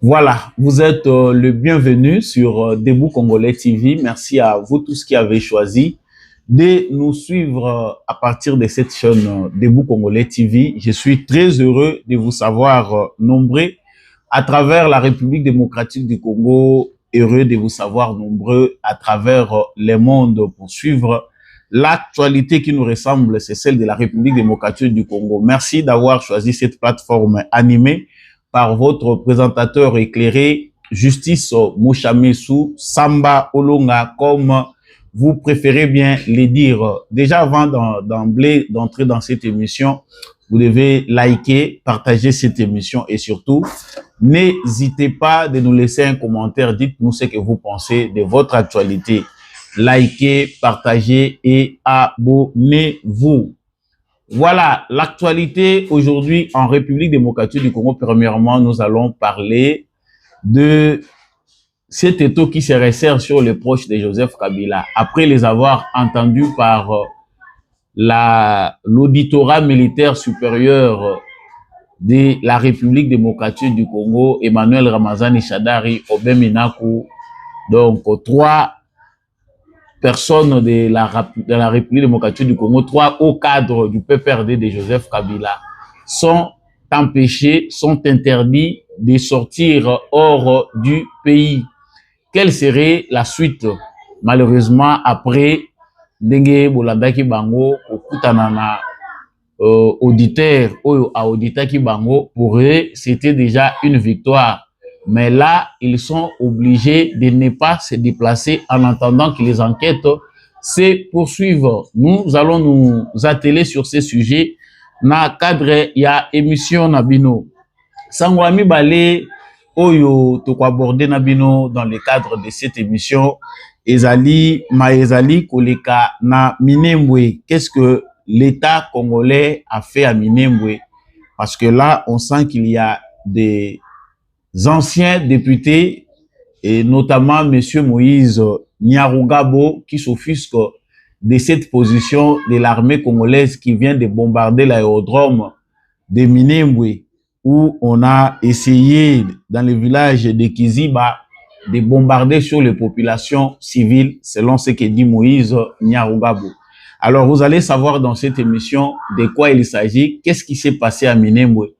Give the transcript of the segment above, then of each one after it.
Voilà, vous êtes le bienvenu sur Debout Congolais TV. Merci à vous tous qui avez choisi de nous suivre à partir de cette chaîne Debout Congolais TV. Je suis très heureux de vous savoir nombreux à travers la République démocratique du Congo, heureux de vous savoir nombreux à travers le monde pour suivre l'actualité qui nous ressemble, c'est celle de la République démocratique du Congo. Merci d'avoir choisi cette plateforme animée par votre présentateur éclairé, Justice Mouchamessou, Samba Olonga, comme vous préférez bien les dire. Déjà, avant d'emblée d'entrer dans cette émission, vous devez liker, partager cette émission et surtout, n'hésitez pas de nous laisser un commentaire. Dites-nous ce que vous pensez de votre actualité. Likez, partagez et abonnez-vous. Voilà, l'actualité aujourd'hui en République démocratique du Congo. Premièrement, nous allons parler de cet étau qui se resserre sur les proches de Joseph Kabila. Après les avoir entendus par l'auditorat militaire supérieur de la République démocratique du Congo, Emmanuel Ramazani Shadari, Obem Inaku, donc trois personnes de la République démocratique du Congo, trois hauts cadres du PPRD de Joseph Kabila sont empêchés, sont interdits de sortir hors du pays. Quelle serait la suite? Malheureusement, après Ndenge Bolandaki Bango, Okutanana auditeur ou auditaki Bango, pour eux, c'était déjà une victoire. Mais là, ils sont obligés de ne pas se déplacer en attendant que les enquêtes se poursuivent. Nous allons nous atteler sur ces sujets. Na cadre ya émission Nabino. Sangwami Balé, Oyo, toko aborder Nabino dans le cadre de cette émission. Ezali, Maezali, Koleka, na Minembwe. Qu'est-ce que l'État congolais a fait à Minembwe? Parce que là, on sent qu'il y a des anciens députés, et notamment M. Moïse Nyarugabo, qui s'offusque de cette position de l'armée congolaise qui vient de bombarder l'aérodrome de Minembwe, où on a essayé, dans le village de Kiziba, de bombarder sur les populations civiles, selon ce que dit Moïse Nyarugabo. Alors, vous allez savoir dans cette émission de quoi il s'agit, qu'est-ce qui s'est passé à Minembwe.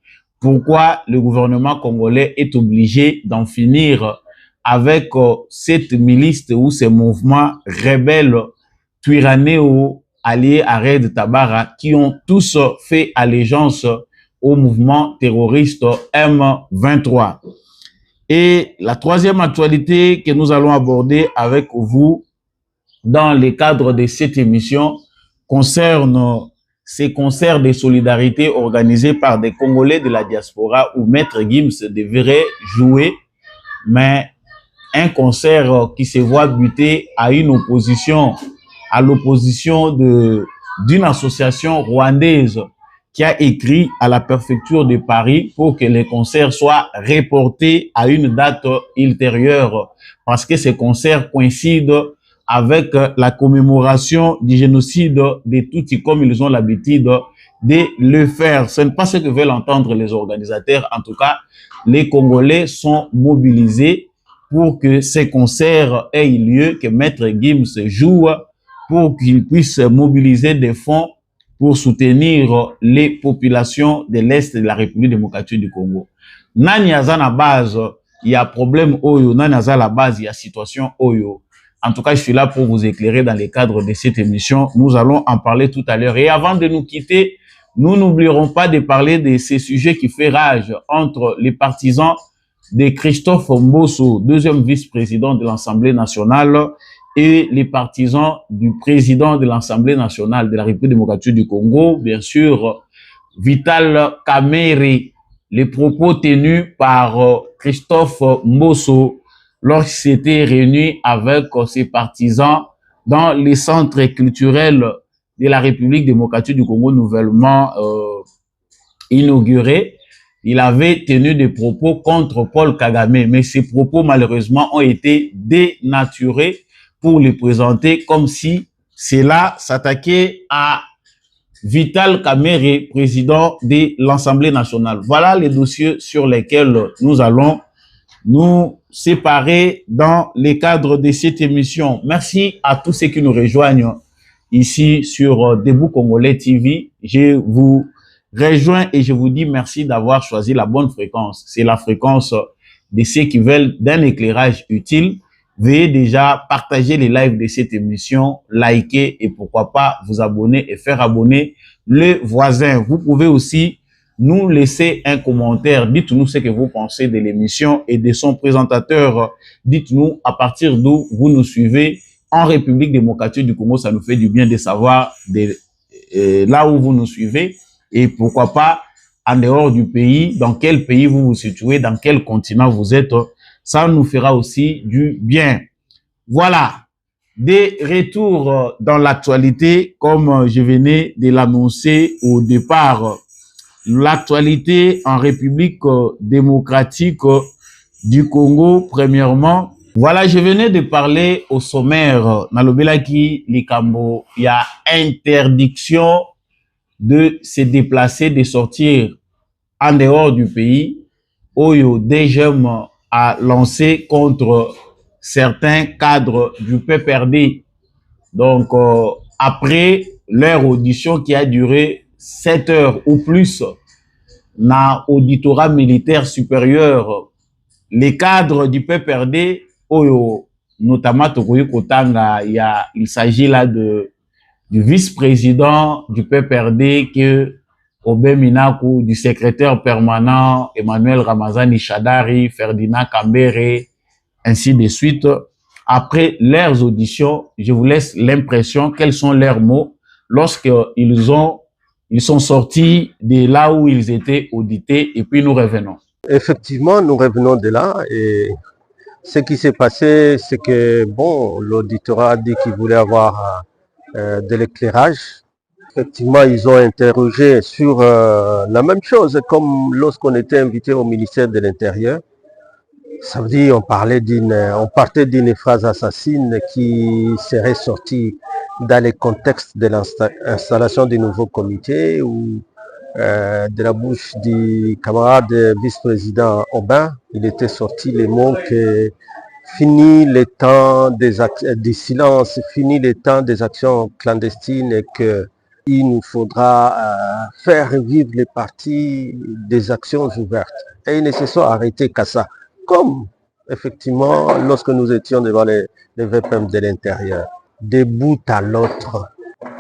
Pourquoi le gouvernement congolais est obligé d'en finir avec cette milice ou ces mouvements rebelles Twiranéo alliés à Red Tabara qui ont tous fait allégeance au mouvement terroriste M23. Et la troisième actualité que nous allons aborder avec vous dans le cadre de cette émission concerne ces concerts de solidarité organisés par des Congolais de la diaspora où Maître Gims devrait jouer, mais un concert qui se voit buter à une opposition, à l'opposition d'une association rwandaise qui a écrit à la préfecture de Paris pour que les concerts soient reportés à une date ultérieure, parce que ces concerts coïncident avec la commémoration du génocide des Tutsis, comme ils ont l'habitude de le faire. Ce n'est pas ce que veulent entendre les organisateurs. En tout cas, les Congolais sont mobilisés pour que ces concerts aient lieu, que Maître Gims joue, pour qu'il puisse mobiliser des fonds pour soutenir les populations de l'Est de la République démocratique du Congo. Nani aza na base, il y a problème Oyo, nani aza la base, il y a situation Oyo. En tout cas, je suis là pour vous éclairer dans le cadre de cette émission. Nous allons en parler tout à l'heure. Et avant de nous quitter, nous n'oublierons pas de parler de ces sujets qui font rage entre les partisans de Christophe Mbosso, deuxième vice-président de l'Assemblée nationale, et les partisans du président de l'Assemblée nationale de la République démocratique du Congo, bien sûr, Vital Kamerhe. Les propos tenus par Christophe Mbosso lorsqu'il s'était réuni avec ses partisans dans les centres culturels de la République démocratique du Congo nouvellement inauguré. Il avait tenu des propos contre Paul Kagame, mais ces propos malheureusement ont été dénaturés pour les présenter comme si cela s'attaquait à Vital Kamerhe, président de l'Assemblée nationale. Voilà les dossiers sur lesquels nous allons nous séparer dans les cadres de cette émission. Merci à tous ceux qui nous rejoignent ici sur Debout Congolais TV. Je vous rejoins et je vous dis merci d'avoir choisi la bonne fréquence. C'est la fréquence de ceux qui veulent d'un éclairage utile. Veuillez déjà partager les lives de cette émission, liker et pourquoi pas vous abonner et faire abonner le voisin. Vous pouvez aussi nous laisser un commentaire. Dites-nous ce que vous pensez de l'émission et de son présentateur. Dites-nous à partir d'où vous nous suivez en République démocratique du Congo. Ça nous fait du bien de savoir là où vous nous suivez et pourquoi pas en dehors du pays, dans quel pays vous vous situez, dans quel continent vous êtes. Ça nous fera aussi du bien. Voilà, des retours dans l'actualité, comme je venais de l'annoncer au départ. L'actualité en République démocratique du Congo, premièrement. Voilà, je venais de parler au sommaire, Nalobelaki, Likambo, il y a interdiction de se déplacer, de sortir en dehors du pays. Oyo DGM a lancé contre certains cadres du PPRD. Donc, après leur audition qui a duré 7 heures ou plus, na auditorat militaire supérieur, les cadres du PPRD, oyo, notamment Tokoyo Kotanga, il s'agit là du vice-président du PPRD, que Obé Minaku, du secrétaire permanent Emmanuel Ramazani Shadari, Ferdinand Kambere, ainsi de suite. Après leurs auditions, je vous laisse l'impression, quels sont leurs mots lorsqu'ils sont sortis de là où ils étaient audités, et puis nous revenons. Effectivement, nous revenons de là et ce qui s'est passé, c'est que bon, l'auditorat a dit qu'il voulait avoir de l'éclairage. Effectivement, ils ont interrogé sur la même chose, comme lorsqu'on était invité au ministère de l'Intérieur. Ça veut dire on partait d'une phrase assassine qui serait sortie dans le contexte de l'installation du nouveau comité ou de la bouche du camarade vice-président Aubin. Il était sorti les mots que fini le temps des silences, fini le temps des actions clandestines et qu'il nous faudra faire vivre les partis des actions ouvertes. Et ils ne se sont arrêtés qu'à ça. Comme, effectivement, lorsque nous étions devant les VPM de l'intérieur, de bout à l'autre,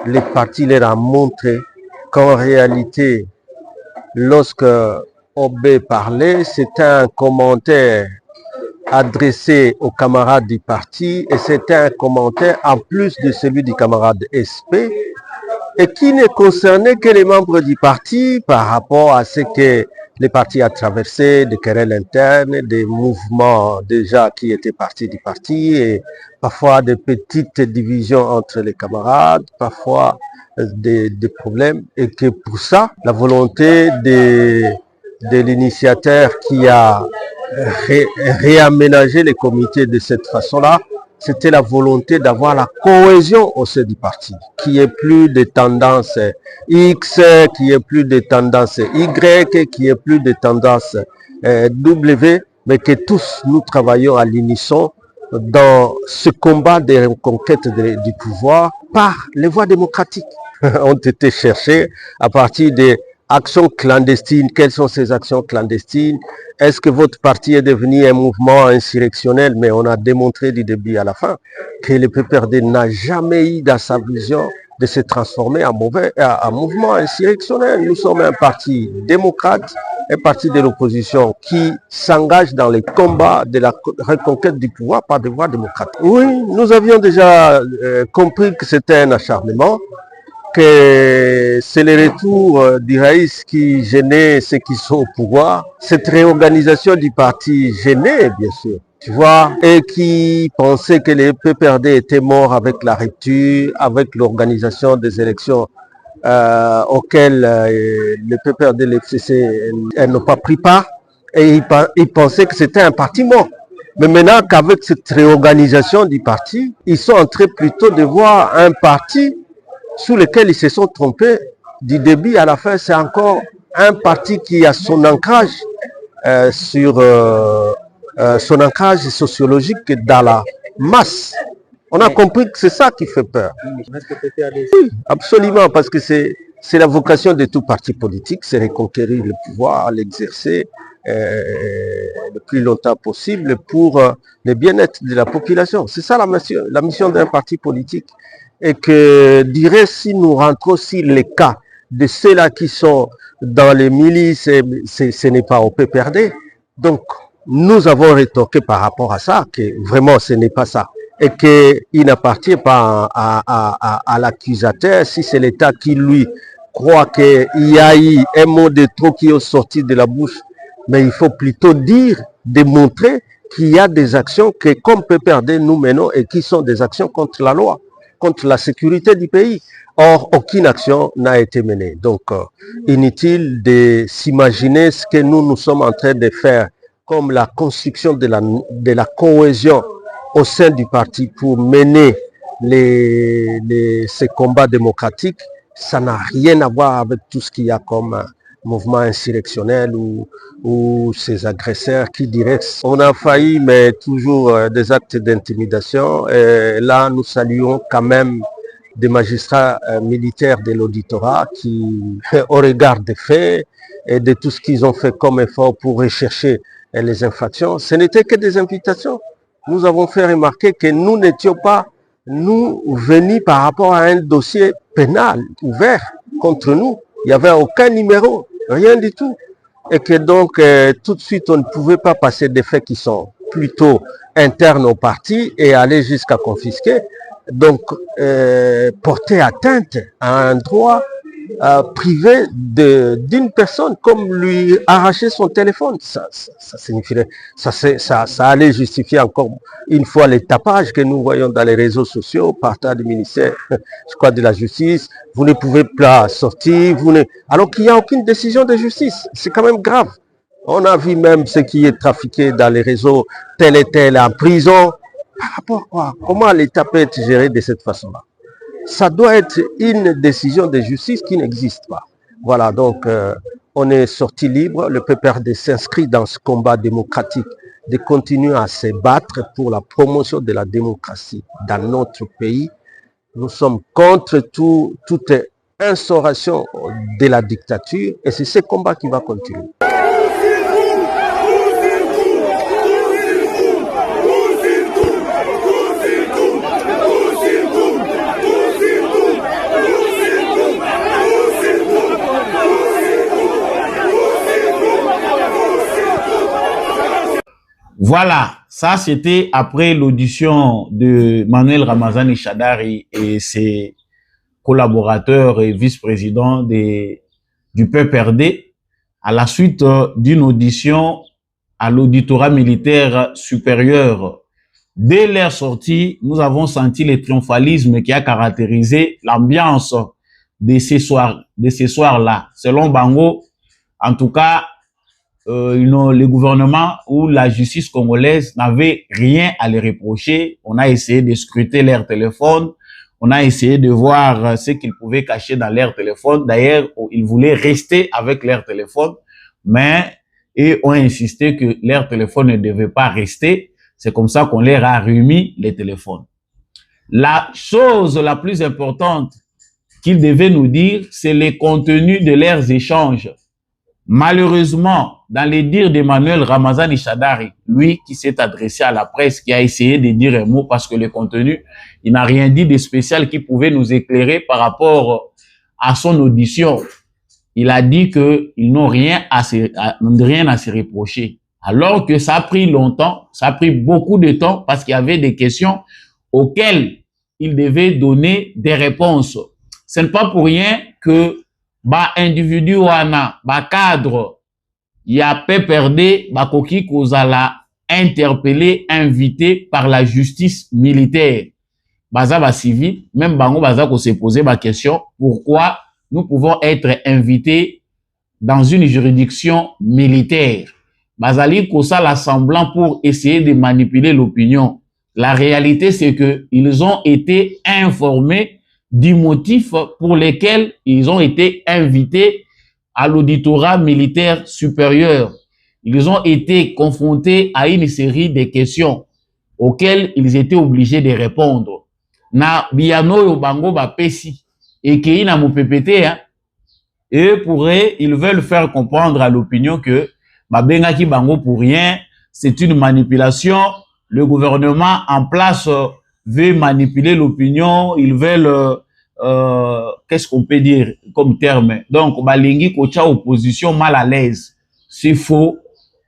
les partis leur ont montré qu'en réalité, lorsque Obé parlait, c'était un commentaire adressé aux camarades du parti et c'était un commentaire en plus de celui du camarade SP et qui ne concernait que les membres du parti par rapport à ce que le parti a traversé, des querelles internes, des mouvements déjà qui étaient partis du parti et parfois des petites divisions entre les camarades, parfois des problèmes et que pour ça, la volonté de l'initiateur qui a réaménagé les comités de cette façon-là, c'était la volonté d'avoir la cohésion au sein du parti, qui est plus de tendance X, qui est plus de tendance Y, qui est plus de tendance W, mais que tous nous travaillons à l'unisson dans ce combat de reconquête du pouvoir par les voies démocratiques ont été cherchées à partir des actions clandestines. Quelles sont ces actions clandestines? Est-ce que votre parti est devenu un mouvement insurrectionnel? Mais on a démontré du début à la fin que le PPRD n'a jamais eu dans sa vision de se transformer en mouvement insurrectionnel. Nous sommes un parti démocrate, un parti de l'opposition qui s'engage dans les combats de la reconquête du pouvoir par des voies démocratiques. Oui, nous avions déjà compris que c'était un acharnement, que c'est le retour du Raïs qui gênait ceux qui sont au pouvoir. Cette réorganisation du parti gênait, bien sûr, tu vois, et qui pensait que le PPRD était mort avec la rupture, avec l'organisation des élections auxquelles le PPRD et le FCC n'ont pas pris part, et ils pensaient que c'était un parti mort. Mais maintenant qu'avec cette réorganisation du parti, ils sont en train plutôt de voir un parti sous lequel ils se sont trompés du début à la fin. C'est encore un parti qui a son ancrage sur son ancrage sociologique dans la masse. On a compris que c'est ça qui fait peur. Oui, absolument, parce que c'est la vocation de tout parti politique, c'est reconquérir le pouvoir, l'exercer le plus longtemps possible pour le bien-être de la population. C'est ça la mission d'un parti politique. Et que, dirais, si nous rentrons sur les cas de ceux-là qui sont dans les milices, ce n'est pas au PPRD. Donc, nous avons rétorqué par rapport à ça, que vraiment ce n'est pas ça. Et qu'il n'appartient pas à l'accusateur, si c'est l'État qui lui croit qu'il y a eu un mot de trop qui est sorti de la bouche, mais il faut plutôt démontrer qu'il y a des actions que comme PPRD nous menons et qui sont des actions contre la loi, contre la sécurité du pays. Or, aucune action n'a été menée. Donc, inutile de s'imaginer ce que nous sommes en train de faire comme la construction de la cohésion au sein du parti pour mener ces combats démocratiques. Ça n'a rien à voir avec tout ce qu'il y a comme mouvement insurrectionnel ou ces agresseurs qui directent. On a failli, mais toujours des actes d'intimidation. Et là, nous saluons quand même des magistrats militaires de l'auditorat qui, au regard des faits et de tout ce qu'ils ont fait comme effort pour rechercher les infractions, ce n'était que des invitations. Nous avons fait remarquer que nous n'étions pas, nous, venus par rapport à un dossier pénal ouvert contre nous. Il n'y avait aucun numéro, rien du tout. Et que donc, tout de suite, on ne pouvait pas passer des faits qui sont plutôt internes au parti et aller jusqu'à confisquer. Donc, porter atteinte à un droit privé d'une personne, comme lui arracher son téléphone, ça signifierait, ça allait justifier encore une fois les tapages que nous voyons dans les réseaux sociaux, partant du ministère, je crois, de la justice. Vous ne pouvez pas sortir, alors qu'il n'y a aucune décision de justice. C'est quand même grave. On a vu même ce qui est trafiqué dans les réseaux, tel et tel en prison. Par rapport à quoi? Comment l'État peut être géré de cette façon-là? Ça doit être une décision de justice qui n'existe pas. Voilà, donc on est sorti libre. Le PPRD s'inscrit dans ce combat démocratique de continuer à se battre pour la promotion de la démocratie dans notre pays. Nous sommes contre toute instauration de la dictature et c'est ce combat qui va continuer. Voilà, ça c'était après l'audition de Manuel Ramazani Shadari et ses collaborateurs et vice-présidents du PPRD à la suite d'une audition à l'auditorat militaire supérieur. Dès leur sortie, nous avons senti le triomphalisme qui a caractérisé l'ambiance de ces soirs-là. Selon Bango, en tout cas, le gouvernement ou la justice congolaise n'avait rien à les reprocher. On a essayé de scruter leur téléphone. On a essayé de voir ce qu'ils pouvaient cacher dans leur téléphone. D'ailleurs, ils voulaient rester avec leur téléphone, mais ils ont insisté que leur téléphone ne devait pas rester. C'est comme ça qu'on leur a remis les téléphones. La chose la plus importante qu'ils devaient nous dire, c'est le contenu de leurs échanges. Malheureusement, dans les dires d'Emmanuel Ramazani Shadari, lui qui s'est adressé à la presse, qui a essayé de dire un mot parce que le contenu, il n'a rien dit de spécial qui pouvait nous éclairer par rapport à son audition. Il a dit qu'ils n'ont rien à se reprocher. Alors que ça a pris longtemps, ça a pris beaucoup de temps parce qu'il y avait des questions auxquelles il devait donner des réponses. Ce n'est pas pour rien que individu wana, cadre, il y a PPRD, koki kozala interpellé, invité par la justice militaire. Baza civil, même bango baza ko se poser ma question, pourquoi nous pouvons être invités dans une juridiction militaire? Bazali kosa l'assemblant pour essayer de manipuler l'opinion. La réalité, c'est que ils ont été informés du motif pour lequel ils ont été invités à l'auditorat militaire supérieur. ils ont été confrontés à une série de questions auxquelles ils étaient obligés de répondre. Na biyano yo bango ba pesi et qui na mopepete hein. Et pour eux, ils veulent faire comprendre à l'opinion que babenga ki bango pour rien, c'est une manipulation. Le gouvernement en place veut manipuler l'opinion, ils veulent qu'est-ce qu'on peut dire comme terme? Donc balingi kocha opposition mal à l'aise. C'est faux.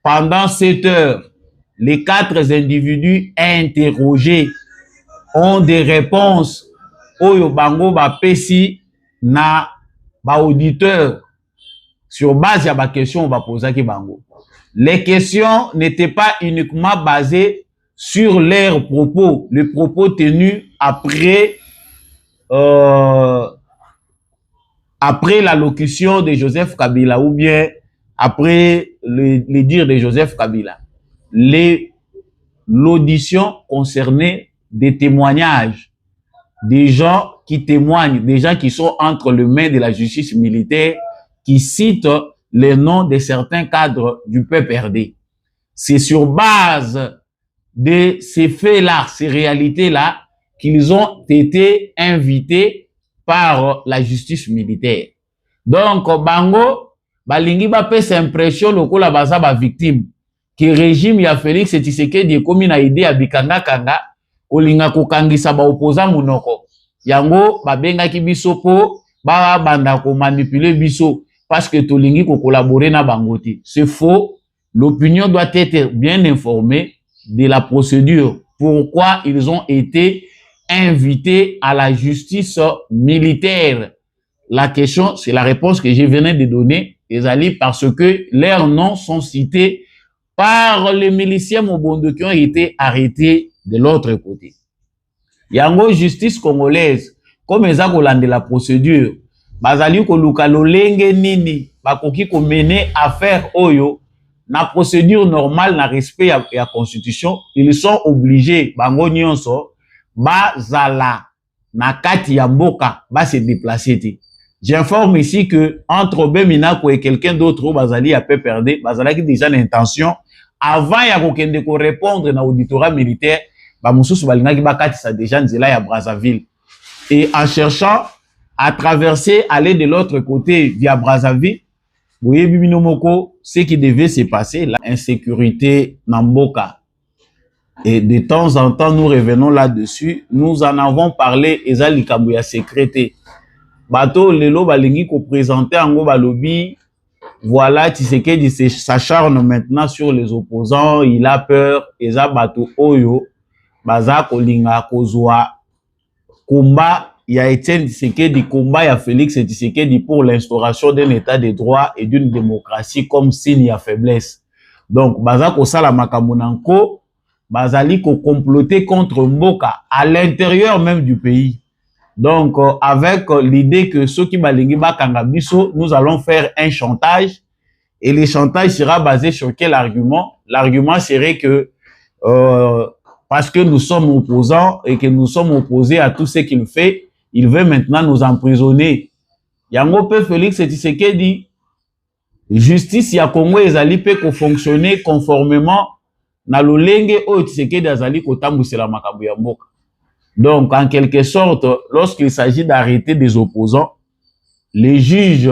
Pendant 7 heures, les 4 individus interrogés ont des réponses oyo bango ba pesi na ba auditeur sur base ya ba question ba poser ki bango. Les questions n'étaient pas uniquement basées sur leurs propos, les propos tenus après l'allocution de Joseph Kabila ou bien après les dires de Joseph Kabila. L'audition concernait des témoignages, des gens qui témoignent, des gens qui sont entre les mains de la justice militaire, qui citent les noms de certains cadres du PPRD. C'est sur base de ces faits-là, ces réalités-là, qu'ils ont été invités par la justice militaire. Donc, bango, balingi ba pesa impression lokola baza ba victime. Que régime ya Félix Tshisekedi komi na idée ya bikanga kanga, kolinga kokangisa ba opposant munoko. Yango babenga ki biso po ba banda ko manipuler biso parce que tolingi ko collaborer na bangoti. C'est faux. L'opinion doit être bien informée de la procédure. Pourquoi ils ont été invités à la justice militaire? La question, c'est la réponse que je venais de donner, Ezali, parce que leurs noms sont cités par les miliciens Mobondo qui ont été arrêtés de l'autre côté. Yango justice congolaise, comme eza kolande la procédure, bazali koluka lolenge nini, bakoki ko mener affaire oyo, na procédure normale, na respect ya constitution, ils sont obligés, bango nyonso, bazala, na kati ya mboka, ba se déplacer te. J'informe ici que entre Beminako et quelqu'un d'autre, bazali a peu perdu, bazala qui déjà l'intention, avant ya kokende ko répondre na auditorat militaire, ba mususu balingaki bakati sa déjà nzela ya Brazzaville. Et en cherchant à traverser, aller de l'autre côté via Brazzaville, vous voyez Bibinomoko, ce qui devait se passer, l'insécurité Namboka. Et de temps en temps, nous revenons là-dessus. Nous en avons parlé, Ezali Kabouya sécrété. Bato lelo balingi ko présenter en balobi. Voilà, Tshisekedi s'acharne maintenant sur les opposants, il a peur, Eza Bato Oyo, Baza Kolinga Kozwa, combat, il y a Etienne Tshisekedi, combat, il y a Félix Tshisekedi pour l'instauration d'un état de droit et d'une démocratie comme signe à faiblesse. Donc, Baza Kosala Makamunanko, Bazali ko comploter contre Mboka à l'intérieur même du pays. Donc, avec l'idée que ceux qui balingi bakanga biso, nous allons faire un chantage. Et le chantage sera basé sur quel argument? L'argument serait que parce que nous sommes opposants et que nous sommes opposés à tout ce qu'il fait, il veut maintenant nous emprisonner. Yango pe Félix Tshisekedi, justice ya Congo ezali pe ko fonctionner conformément na lolenge o Tshisekedi azali ko tambusela makambo ya mboka. Donc, en quelque sorte, lorsqu'il s'agit d'arrêter des opposants, les juges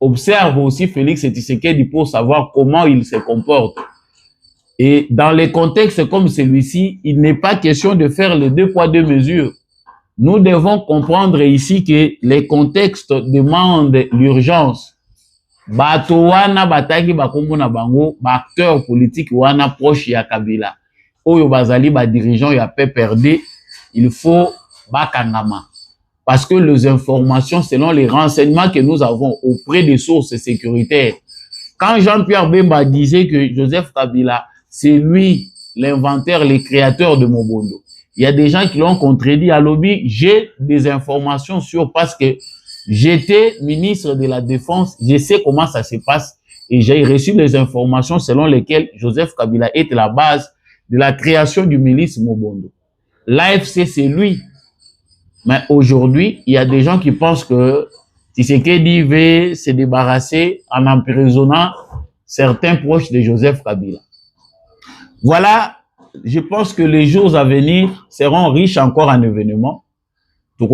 observent aussi Félix Tshisekedi pour savoir comment il se comporte. Et dans les contextes comme celui-ci, il n'est pas question de faire les 2 poids 2 mesures. Nous devons comprendre ici que les contextes demandent l'urgence. Bato wana bataki bakombo na bango, ba acteurs politiques wana proche ya Kabila. Oyo bazali ba dirigeants ya PPRD. Il faut bakangama. Parce que les informations, selon les renseignements que nous avons auprès des sources sécuritaires, quand Jean-Pierre Bemba disait que Joseph Kabila, c'est lui l'inventeur, le créateur de Mobondo, il y a des gens qui l'ont contredit à lobby. J'ai des informations sur parce que j'étais ministre de la Défense, je sais comment ça se passe et j'ai reçu des informations selon lesquelles Joseph Kabila est la base de la création du milice Mobondo. L'AFC, c'est lui. Mais aujourd'hui, il y a des gens qui pensent que Tshisekedi veut se débarrasser en emprisonnant certains proches de Joseph Kabila. Voilà, je pense que les jours à venir seront riches encore en événements. Mais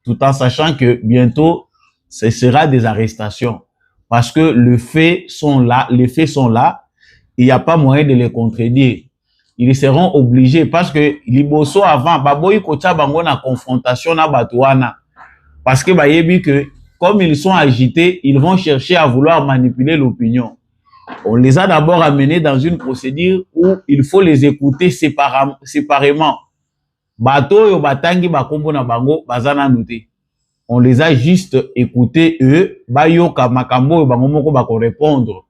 tout en sachant que bientôt, ce sera des arrestations. Parce que les faits sont là, il n'y a pas moyen de les contredire. Ils seront obligés parce que Liboso avant, baboyi kocha bango na confrontation na batouana. Parce que bayebi que comme ils sont agités, ils vont chercher à vouloir manipuler l'opinion. On les a d'abord amenés dans une procédure où il faut les écouter séparément. Bato yo batangi bakombo na bango bazana noté. On les a juste écoutés eux, bayoka makambo bango moko bako répondre.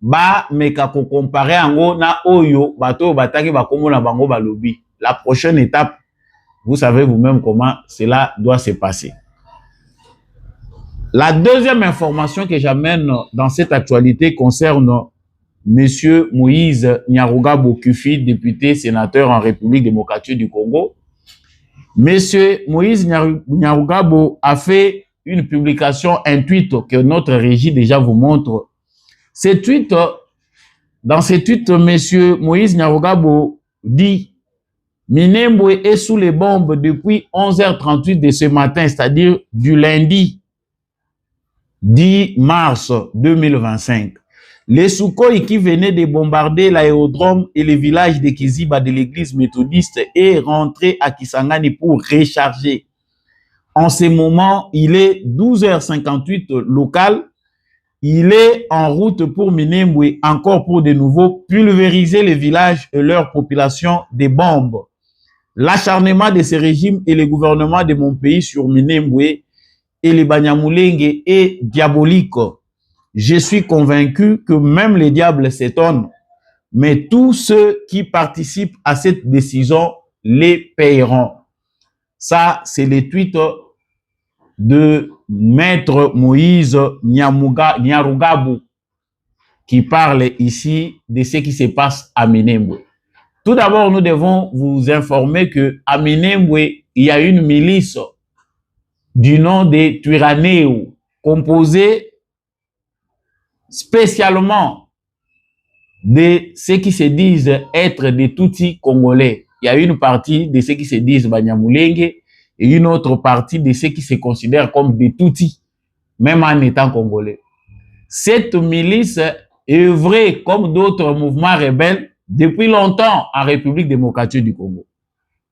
Ba meka ko comparer ango na oyo bato batangi bakombo na bango balobi. La prochaine étape, vous savez vous-même comment cela doit se passer. La deuxième information que j'amène dans cette actualité concerne Monsieur Moïse Nyarugabo Kufi, député sénateur en République démocratique du Congo. Monsieur Moïse Nyarugabo a fait une publication, un tweet que notre régie déjà vous montre. Dans ce tweet, Monsieur Moïse Nyarugabo dit « Minembwe est sous les bombes depuis 11h38 de ce matin, c'est-à-dire du lundi 10 mars 2025. Les Sukhoi qui venaient de bombarder l'aérodrome et le village de Kiziba de l'église méthodiste est rentré à Kisangani pour recharger. En ce moment, il est 12h58 local. Il est en route pour Minembwe, encore pour de nouveau pulvériser les villages et leur population des bombes. L'acharnement de ce régime et le gouvernement de mon pays sur Minembwe et les Banyamulenge est diabolique. Je suis convaincu que même les diables s'étonnent, mais tous ceux qui participent à cette décision les paieront. Ça, c'est le tweet de Maître Moïse Nyarugabo qui parle ici de ce qui se passe à Minembwe. Tout d'abord, nous devons vous informer que à Minembwe, il y a une milice du nom de Twirwaneho, composée spécialement de ceux qui se disent être des Tutsis congolais. Il y a une partie de ceux qui se disent Banyamulenge et une autre partie de ceux qui se considèrent comme des Tutsis, même en étant congolais. Cette milice est vraie comme d'autres mouvements rebelles depuis longtemps en République démocratique du Congo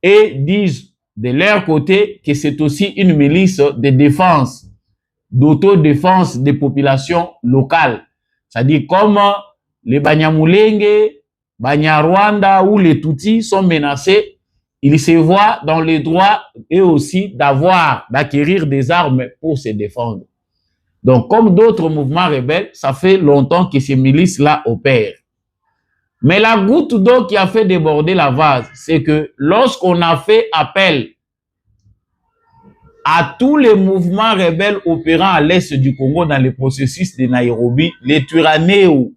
et disent de leur côté que c'est aussi une milice de défense, d'autodéfense des populations locales. C'est-à-dire comme les Banyamulenge, Banyarwanda ou les Tutsis sont menacés, ils se voient dans le droit et aussi d'acquérir des armes pour se défendre. Donc, comme d'autres mouvements rebelles, ça fait longtemps que ces milices-là opèrent. Mais la goutte d'eau qui a fait déborder la vase, c'est que lorsqu'on a fait appel à tous les mouvements rebelles opérant à l'est du Congo dans le processus de Nairobi, les Twirwaneho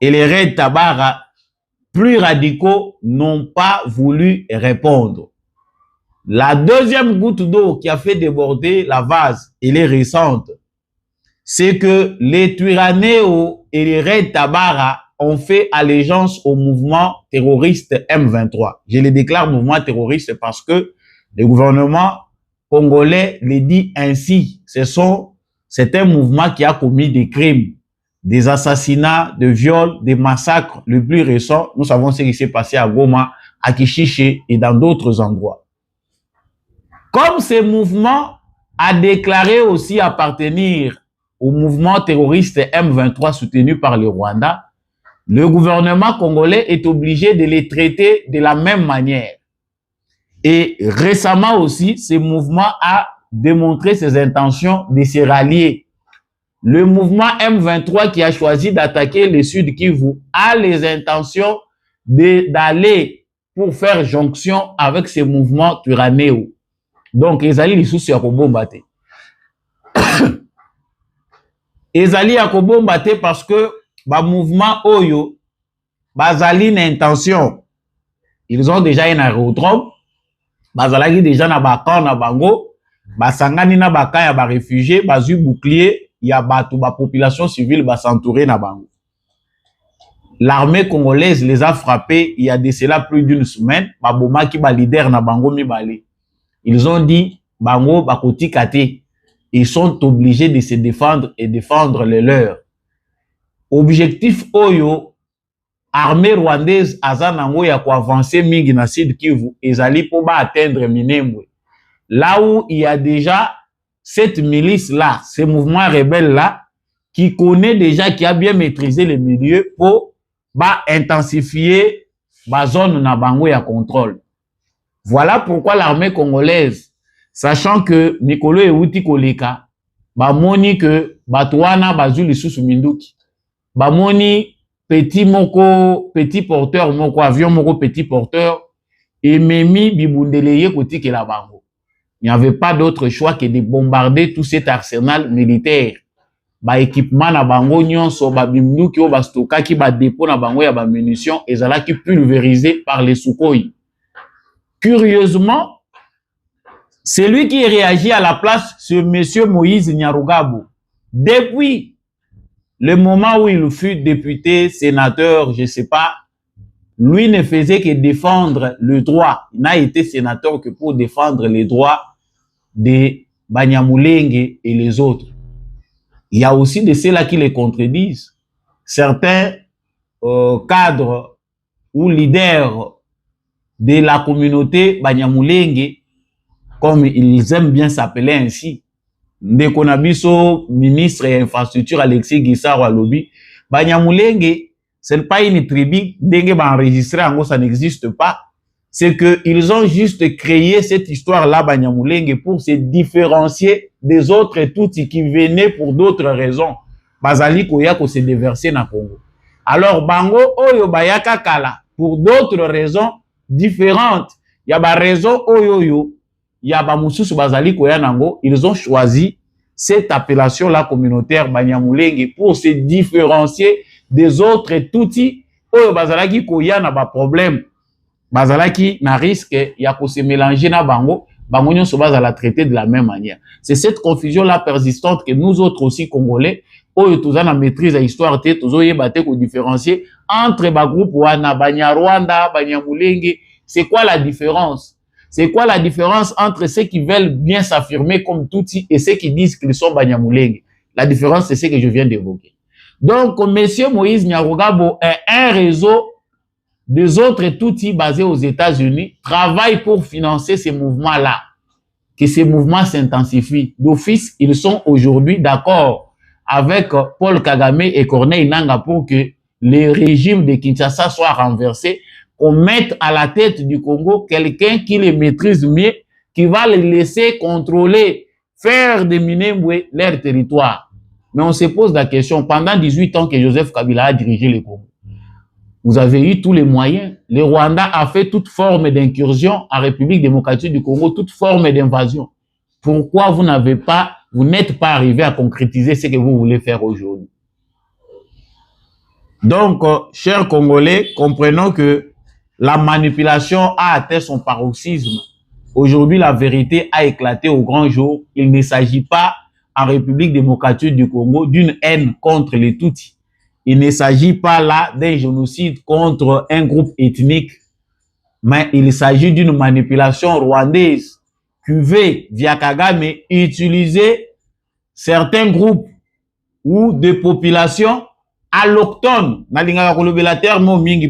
et les Red Tabara, plus radicaux, n'ont pas voulu répondre. La deuxième goutte d'eau qui a fait déborder la vase, elle est récente, c'est que les Twirwaneho et les Red Tabara ont fait allégeance au mouvement terroriste M23. Je le déclare mouvement terroriste parce que le gouvernement congolais le dit ainsi. C'est un mouvement qui a commis des crimes, des assassinats, des viols, des massacres. Le plus récent, nous savons ce qui s'est passé à Goma, à Kishiché et dans d'autres endroits. Comme ce mouvement a déclaré aussi appartenir au mouvement terroriste M23 soutenu par le Rwanda, le gouvernement congolais est obligé de les traiter de la même manière. Et récemment aussi, ce mouvement a démontré ses intentions de se rallier. Le mouvement M23 qui a choisi d'attaquer le Sud Kivu a les intentions d'aller pour faire jonction avec ce mouvement Twirwaneho. Donc, ezali lisusu ya kobomba te. Ezali ya kobomba te parce que ba mouvement oyo bazali na intention. Ils ont déjà un aérodrome, bazalaki déjà na ba camp na bango, basangani na ba camp ya ba réfugiés, bazu bouclier, y a la population civile va s'entourer na bango. L'armée congolaise les a frappés il y a de cela plus d'une semaine. Baboma qui ba leader na bango mibale. Ils ont dit bango bakoti kate. Ils sont obligés de se défendre et défendre les leurs. Objectif oyo armée rwandaise azanango ya ko avancer mingi na Sud Kivu ezali po ba atteindre Minembwe. Là où il y a déjà cette milice là, ce mouvement rebelle là qui connaît déjà, qui a bien maîtrisé les milieux pour ba intensifier ba zone na bango ya contrôle. Voilà pourquoi l'armée congolaise, sachant que Mikolo Ewuti Koleka, ba moni que batouana bazu lisusu minduki, ba moni petit moko, petit porteur moko, avion moko petit porteur, et memi bibundeleye koti ke la bango. Il n'y avait pas d'autre choix que de bombarder tout cet arsenal militaire. Ba équipement na bango nyonso ba bimduki o ba stoka ki ba dépôt na bango ya ba munitions ezala ki pulvérisé par les Sukhoi. Curieusement, celui qui réagit à la place, c'est monsieur Moïse Nyarugabo. Depuis le moment où il fut député, sénateur, je ne sais pas, lui ne faisait que défendre le droit. Il n'a été sénateur que pour défendre les droits des Banyamulenge et les autres. Il y a aussi de ceux-là qui les contredisent. Certains cadres ou leaders de la communauté Banyamulenge, comme ils aiment bien s'appeler ainsi, Ndekonabiso, ministre et infrastructure Alexis Guissaro Alobi, Banyamulenge, ce n'est pas une tribu, Ndenge va enregistrer, en gros, ça n'existe pas. C'est qu'ils ont juste créé cette histoire-là, Banyamulenge, pour se différencier des autres Tutsis qui venaient pour d'autres raisons. Bazali Koyako se déverser na Congo. Alors, Bango, Oyo Bayaka Kala, pour d'autres raisons différentes. Il y a des raisons Oyo, il y a Bamususu Bazali Koyanango, ils ont choisi cette appellation-là communautaire Banyamulenge pour se différencier des autres Tutsis. Oyo Bazalaki Koyana ba problème. Bazalaki na risque ya ko se mélanger na bango, bango nyonso bazala traiter de la même manière. C'est cette confusion là persistante que nous autres aussi congolais, oyo tozana maîtrise à histoire te tozo yeba te ko différencier entre ba groupe wana Banyarwanda, Banyamulenge. C'est quoi la différence? C'est quoi la différence entre ceux qui veulent bien s'affirmer comme Tutsi et ceux qui disent qu'ils sont Banyamulenge? La différence, c'est ce que je viens d'évoquer. Donc, monsieur Moïse Nyarugabo est un réseau des autres Tutsis basés aux États-Unis, travaillent pour financer ces mouvements-là, que ces mouvements s'intensifient. D'office, ils sont aujourd'hui d'accord avec Paul Kagame et Corneille Nangaa pour que le régime de Kinshasa soit renversé, qu'on mette à la tête du Congo quelqu'un qui les maîtrise mieux, qui va les laisser contrôler, faire de Minembwe leur territoire. Mais on se pose la question, pendant 18 ans que Joseph Kabila a dirigé le Congo, vous avez eu tous les moyens. Le Rwanda a fait toute forme d'incursion en République démocratique du Congo, toute forme d'invasion. Pourquoi vous n'êtes pas arrivé à concrétiser ce que vous voulez faire aujourd'hui? Donc, chers Congolais, comprenons que la manipulation a atteint son paroxysme. Aujourd'hui, la vérité a éclaté au grand jour. Il ne s'agit pas, en République démocratique du Congo, d'une haine contre les Tutsis. Il ne s'agit pas là d'un génocide contre un groupe ethnique, mais il s'agit d'une manipulation rwandaise qui veut, via Kagame, utiliser certains groupes ou des populations allochtones.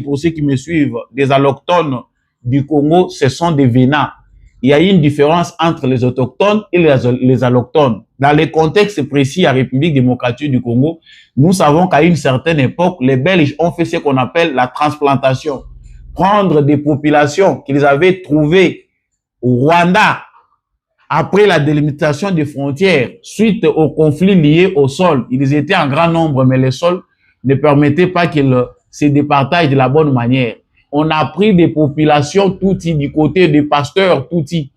Pour ceux qui me suivent, des allochtones du Congo, ce sont des venants. Il y a une différence entre les autochtones et les allochtones. Dans le contexte précis à République démocratique du Congo, nous savons qu'à une certaine époque, les Belges ont fait ce qu'on appelle la transplantation. Prendre des populations qu'ils avaient trouvées au Rwanda après la délimitation des frontières, suite aux conflits liés au sol. Ils étaient en grand nombre, mais le sol ne permettait pas qu'ils se départagent de la bonne manière. On a pris des populations Tutsis du côté des pasteurs Tutsis.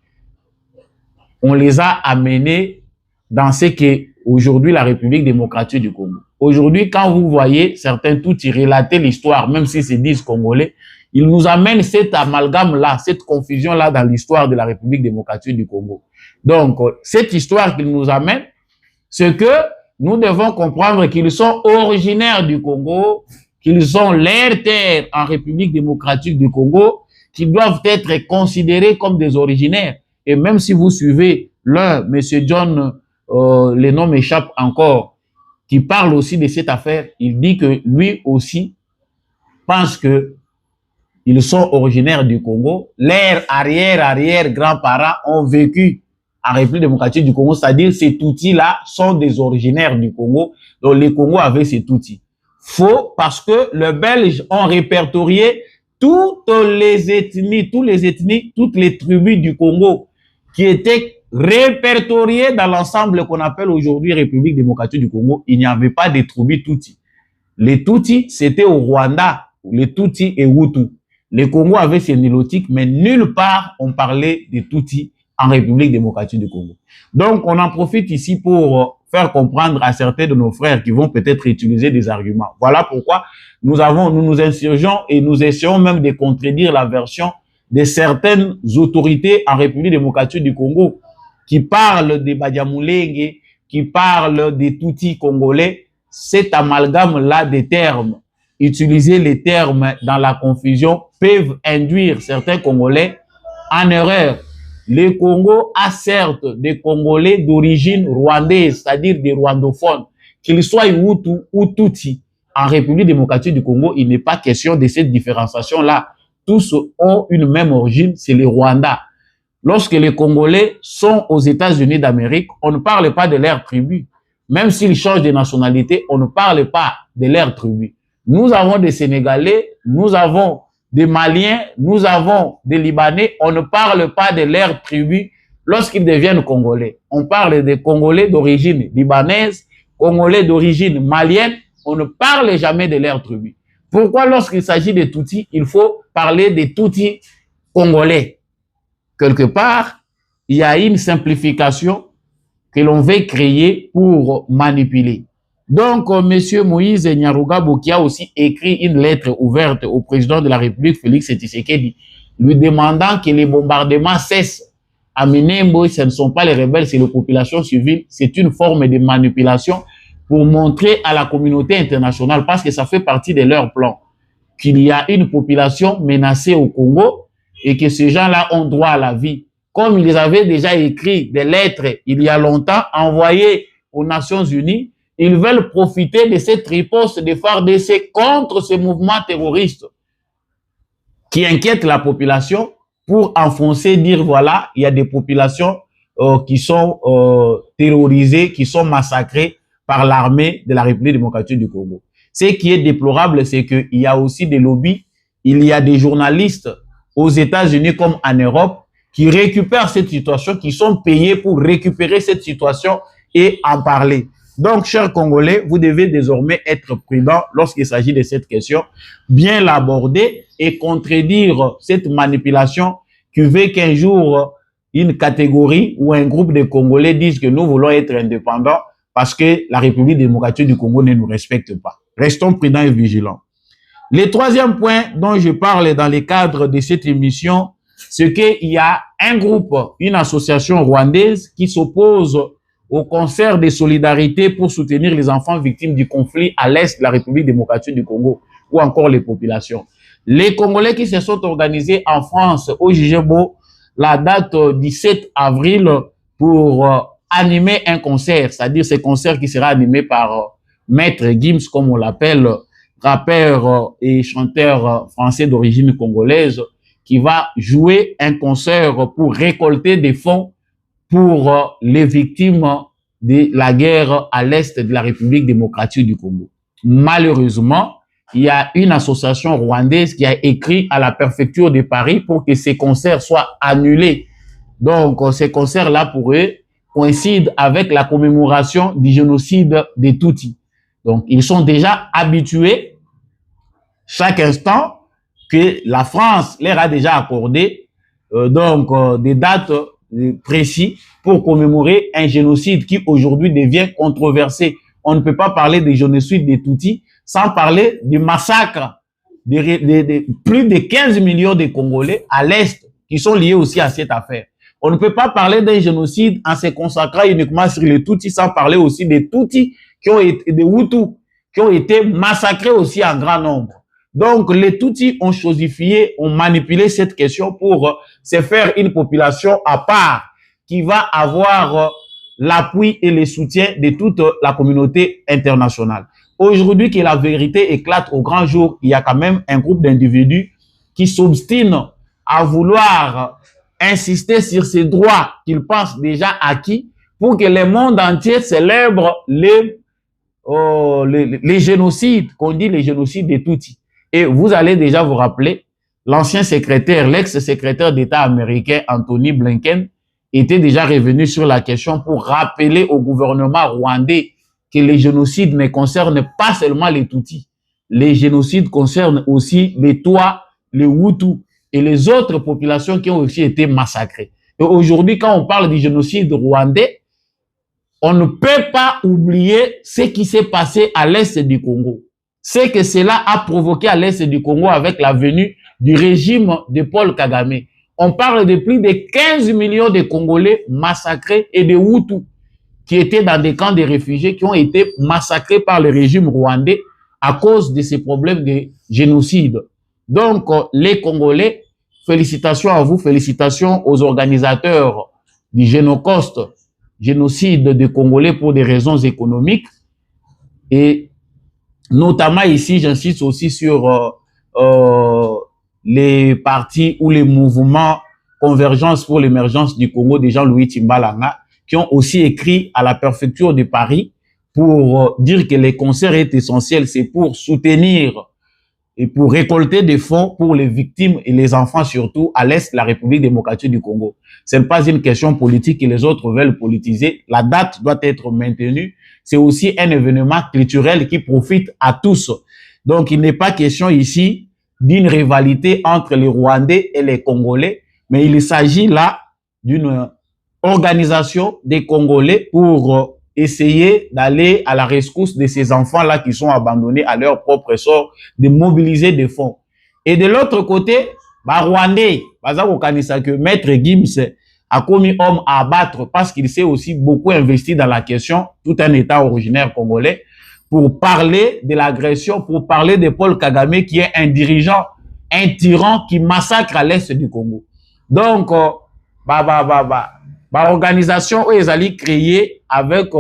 On les a amenés dans ce qu'est aujourd'hui la République démocratique du Congo. Aujourd'hui, quand vous voyez certains Tutsis relater l'histoire, même s'ils se disent congolais, ils nous amènent cet amalgame-là, cette confusion-là dans l'histoire de la République démocratique du Congo. Donc, cette histoire qu'ils nous amènent, c'est que nous devons comprendre qu'ils sont originaires du Congo, qu'ils ont leurs terres en République démocratique du Congo, qu'ils doivent être considérés comme des originaires. Et même si vous suivez l'un, M. John, les noms m'échappent encore, qui parle aussi de cette affaire, il dit que lui aussi pense que ils sont originaires du Congo. Leurs arrière-grands-parents ont vécu en République démocratique du Congo, c'est-à-dire ces outils-là sont des originaires du Congo. Donc les Congos avaient cet outil. Faux, parce que les Belges ont répertorié toutes les ethnies, toutes les tribus du Congo qui étaient répertoriées dans l'ensemble qu'on appelle aujourd'hui République démocratique du Congo. Il n'y avait pas de tribus Tutsi. Les Tutsis, c'était au Rwanda, les Tutsis et Hutus. Les Congos avaient ces nilotiques, mais nulle part on parlait des Tutsis en République démocratique du Congo. Donc, on en profite ici pour faire comprendre à certains de nos frères qui vont peut-être utiliser des arguments. Voilà pourquoi nous nous insurgeons et nous essayons même de contredire la version de certaines autorités en République démocratique du Congo qui parlent des Badiamoulenge, qui parlent des Tutsis congolais. Cet amalgame-là des termes, utiliser les termes dans la confusion, peuvent induire certains Congolais en erreur. Le Congo a certes des Congolais d'origine rwandaise, c'est-à-dire des rwandophones, qu'ils soient Hutu ou Tutsi. En République démocratique du Congo, il n'est pas question de cette différenciation-là. Tous ont une même origine, c'est les Rwandais. Lorsque les Congolais sont aux États-Unis d'Amérique, on ne parle pas de leur tribu. Même s'ils changent de nationalité, on ne parle pas de leur tribu. Nous avons des Sénégalais, nous avons des Maliens, nous avons des Libanais, on ne parle pas de leur tribu lorsqu'ils deviennent Congolais. On parle des Congolais d'origine libanaise, Congolais d'origine malienne, on ne parle jamais de leur tribu. Pourquoi lorsqu'il s'agit des Tutsis, il faut parler des Tutsis congolais? Quelque part, il y a une simplification que l'on veut créer pour manipuler. Donc, M. Moïse Nyarugabo, qui a aussi écrit une lettre ouverte au président de la République, Félix Tshisekedi, lui demandant que les bombardements cessent à Minembwe, ce ne sont pas les rebelles, c'est la population civile. C'est une forme de manipulation pour montrer à la communauté internationale, parce que ça fait partie de leur plan, qu'il y a une population menacée au Congo et que ces gens-là ont droit à la vie. Comme ils avaient déjà écrit des lettres il y a longtemps, envoyées aux Nations Unies, ils veulent profiter de cette riposte de FARDC contre ce mouvement terroriste qui inquiète la population pour enfoncer, dire voilà, il y a des populations qui sont terrorisées, qui sont massacrées par l'armée de la République démocratique du Congo. Ce qui est déplorable, c'est qu'il y a aussi des lobbies, il y a des journalistes aux États-Unis comme en Europe qui récupèrent cette situation, qui sont payés pour récupérer cette situation et en parler. Donc, chers Congolais, vous devez désormais être prudents lorsqu'il s'agit de cette question, bien l'aborder et contredire cette manipulation qui veut qu'un jour, une catégorie ou un groupe de Congolais disent que nous voulons être indépendants parce que la République démocratique du Congo ne nous respecte pas. Restons prudents et vigilants. Le troisième point dont je parle dans le cadre de cette émission, c'est qu'il y a un groupe, une association rwandaise qui s'oppose au concert de solidarité pour soutenir les enfants victimes du conflit à l'est de la République démocratique du Congo ou encore les populations. Les Congolais qui se sont organisés en France au Jijebo la date du 7 avril pour animer un concert, c'est-à-dire ce concert qui sera animé par Maître Gims, comme on l'appelle, rappeur et chanteur français d'origine congolaise, qui va jouer un concert pour récolter des fonds pour les victimes de la guerre à l'est de la République démocratique du Congo. Malheureusement, il y a une association rwandaise qui a écrit à la préfecture de Paris pour que ces concerts soient annulés. Donc, ces concerts-là, pour eux, coïncident avec la commémoration du génocide des Tutsis. Donc, ils sont déjà habitués, chaque instant, que la France leur a déjà accordé des dates précises pour commémorer un génocide qui aujourd'hui devient controversé. On ne peut pas parler du génocide des Tutsis sans parler du massacre de plus de 15 millions de Congolais à l'Est qui sont liés aussi à cette affaire. On ne peut pas parler d'un génocide en se consacrant uniquement sur les Tutsis sans parler aussi des Tutsis qui ont été, des Hutus, qui ont été massacrés aussi en grand nombre. Donc, les Tutsis ont chosifié, ont manipulé cette question pour se faire une population à part qui va avoir l'appui et le soutien de toute la communauté internationale. Aujourd'hui, que la vérité éclate au grand jour, il y a quand même un groupe d'individus qui s'obstinent à vouloir insister sur ces droits qu'ils pensent déjà acquis pour que le monde entier célèbre les génocides, qu'on dit les génocides des Tutsis. Et vous allez déjà vous rappeler, l'ancien secrétaire, l'ex-secrétaire d'État américain Anthony Blinken était déjà revenu sur la question pour rappeler au gouvernement rwandais que les génocides ne concernent pas seulement les Tutsis. Les génocides concernent aussi les Twa, les Hutus et les autres populations qui ont aussi été massacrées. Et aujourd'hui, quand on parle du génocide rwandais, on ne peut pas oublier ce qui s'est passé à l'est du Congo. C'est que cela a provoqué à l'est du Congo avec la venue du régime de Paul Kagame. On parle de plus de 15 millions de Congolais massacrés et de Hutus qui étaient dans des camps de réfugiés qui ont été massacrés par le régime rwandais à cause de ces problèmes de génocide. Donc, les Congolais, félicitations à vous, félicitations aux organisateurs du Génocide, génocide des Congolais pour des raisons économiques. Et notamment ici, j'insiste aussi sur les partis ou les mouvements Convergence pour l'émergence du Congo de Jean-Louis Timbalanga, qui ont aussi écrit à la préfecture de Paris pour dire que les concerts est essentiel, c'est pour soutenir et pour récolter des fonds pour les victimes et les enfants surtout à l'Est de la République démocratique du Congo. Ce n'est pas une question politique que les autres veulent politiser. La date doit être maintenue. C'est aussi un événement culturel qui profite à tous. Donc, il n'est pas question ici d'une rivalité entre les Rwandais et les Congolais, mais il s'agit là d'une organisation des Congolais pour essayer d'aller à la rescousse de ces enfants-là qui sont abandonnés à leur propre sort, de mobiliser des fonds. Et de l'autre côté, Rwandais, que Maître Gims a commis homme à abattre parce qu'il s'est aussi beaucoup investi dans la question, tout un État originaire congolais, pour parler de l'agression, pour parler de Paul Kagame qui est un tyran qui massacre à l'est du Congo. Donc, organisation où ils allaient créer avec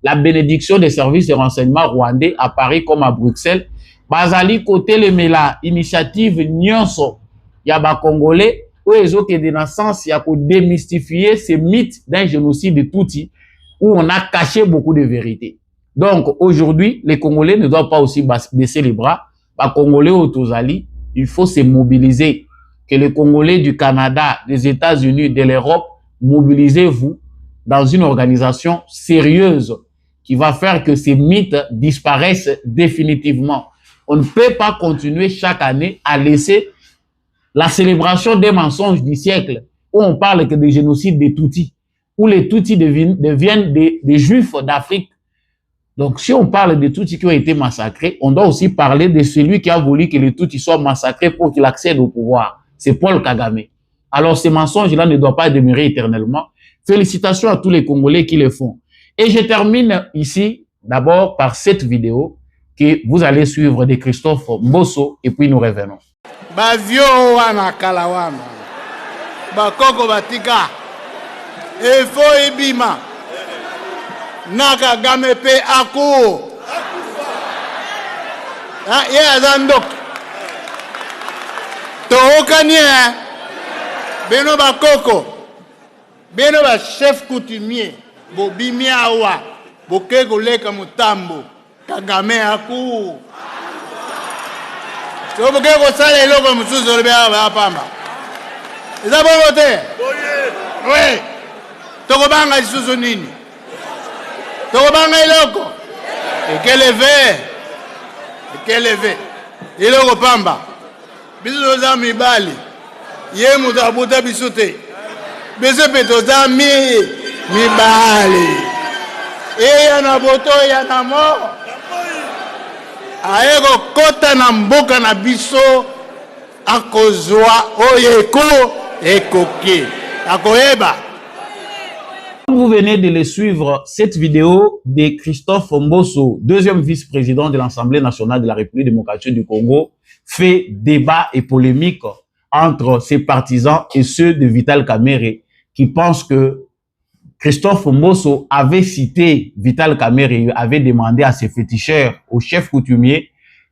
la bénédiction des services de renseignement rwandais à Paris comme à Bruxelles. Bazali côté le mela initiative nyonso ya ba Congolais où ils ont été dans le sens ya pour démystifier ces mythes d'un génocide de Tutsi où on a caché beaucoup de vérités. Donc aujourd'hui, les Congolais ne doivent pas aussi baisser les bras. Ba Congolais au Tozali, il faut se mobiliser. Que les Congolais du Canada, des États-Unis, de l'Europe, mobilisez-vous dans une organisation sérieuse qui va faire que ces mythes disparaissent définitivement. On ne peut pas continuer chaque année à laisser la célébration des mensonges du siècle où on parle que des génocides des Tutsis, où les Tutsis deviennent des Juifs d'Afrique. Donc, si on parle des Tutsis qui ont été massacrés, on doit aussi parler de celui qui a voulu que les Tutsis soient massacrés pour qu'il accède au pouvoir. C'est Paul Kagame. Alors, ces mensonges-là ne doivent pas demeurer éternellement. Félicitations à tous les Congolais qui le font. Et je termine ici, d'abord, par cette vidéo que vous allez suivre de Christophe Mbosso, et puis nous revenons. Bavio wana kalawana. Bakoko batika. Efo ebima. Naka Kagame pe aku. Ah, yeah, zandok. Tookanie. Beno bakoko. Beno ba chef coutumier. Bobimi awa. Bokeko leka mutambo. Kagame aku. So bokeko sala eloko mususu lebya ba pamba. Eza bongo te? Oui. Tokobanga isusu nini? Tokobanga eloko. Ekeleve. Eloko pamba. Biso za mibali. Ye mutabuta biso te. Biso peto za mibali. Eya na boto ya na mo. Aeko kota na mboka na biso akozwa oyeko ekoki. Akoyeba vous venez de le suivre, cette vidéo de Christophe Mbosso, deuxième vice-président de l'Assemblée nationale de la République démocratique du Congo, fait débat et polémique entre ses partisans et ceux de Vital Kamerhe qui pensent que Christophe Mbosso avait cité Vital Kamerhe et avait demandé à ses féticheurs, au chef coutumier,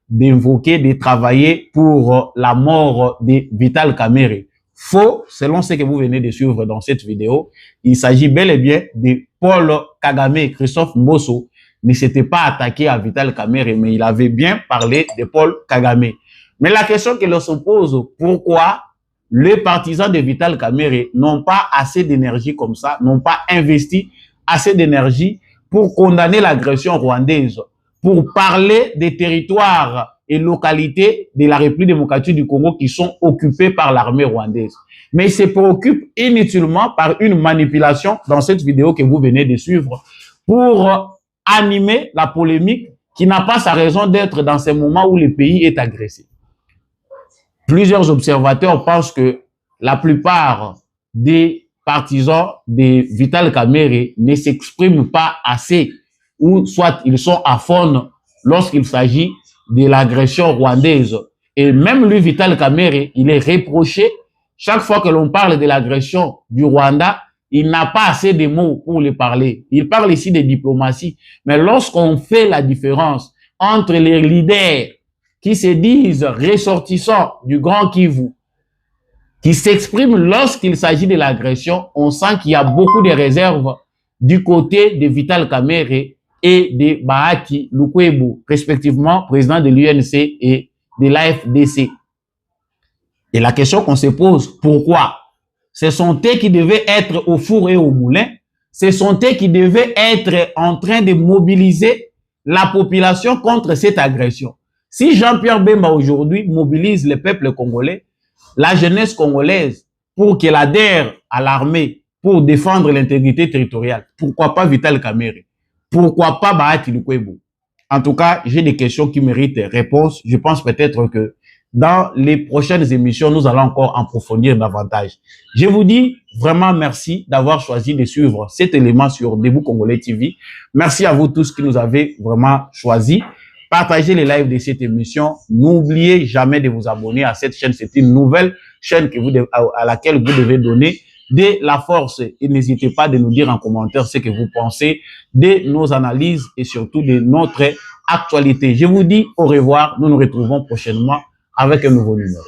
d'invoquer, de travailler pour la mort de Vital Kamerhe. Faux, selon ce que vous venez de suivre dans cette vidéo, il s'agit bel et bien de Paul Kagame. Christophe Mbosso ne s'était pas attaqué à Vital Kamerhe, mais il avait bien parlé de Paul Kagame. Mais la question que l'on se pose, pourquoi les partisans de Vital Kamerhe n'ont pas assez d'énergie comme ça, n'ont pas investi assez d'énergie pour condamner l'agression rwandaise, pour parler des territoires et localités de la République démocratique du Congo qui sont occupées par l'armée rwandaise. Mais ils se préoccupent inutilement par une manipulation dans cette vidéo que vous venez de suivre pour animer la polémique qui n'a pas sa raison d'être dans ces moments où le pays est agressé. Plusieurs observateurs pensent que la plupart des partisans de Vital Kamerhe ne s'expriment pas assez ou soit ils sont à fond lorsqu'il s'agit de l'agression rwandaise. Et même lui, Vital Kamerhe, il est reproché chaque fois que l'on parle de l'agression du Rwanda, il n'a pas assez de mots pour le parler. Il parle ici de diplomatie. Mais lorsqu'on fait la différence entre les leaders qui se disent ressortissants du Grand Kivu, qui s'expriment lorsqu'il s'agit de l'agression, on sent qu'il y a beaucoup de réserves du côté de Vital Kamerhe et de Bahati Lukwebo, respectivement président de l'UNC et de l'AFDC. Et la question qu'on se pose, pourquoi? Ce sont eux qui devaient être au four et au moulin, ce sont eux qui devaient être en train de mobiliser la population contre cette agression. Si Jean-Pierre Bemba aujourd'hui mobilise le peuple congolais, la jeunesse congolaise, pour qu'elle adhère à l'armée, pour défendre l'intégrité territoriale, pourquoi pas Vital Kamerhe? Pourquoi pas Bahati Lukwebo? En tout cas, j'ai des questions qui méritent réponse. Je pense peut-être que dans les prochaines émissions, nous allons encore approfondir davantage. Je vous dis vraiment merci d'avoir choisi de suivre cet élément sur Debout Congolais TV. Merci à vous tous qui nous avez vraiment choisis. Partagez les lives de cette émission. N'oubliez jamais de vous abonner à cette chaîne. C'est une nouvelle chaîne à laquelle vous devez donner de la force. Et n'hésitez pas de nous dire en commentaire ce que vous pensez de nos analyses et surtout de notre actualité. Je vous dis au revoir. Nous nous retrouvons prochainement avec un nouveau numéro.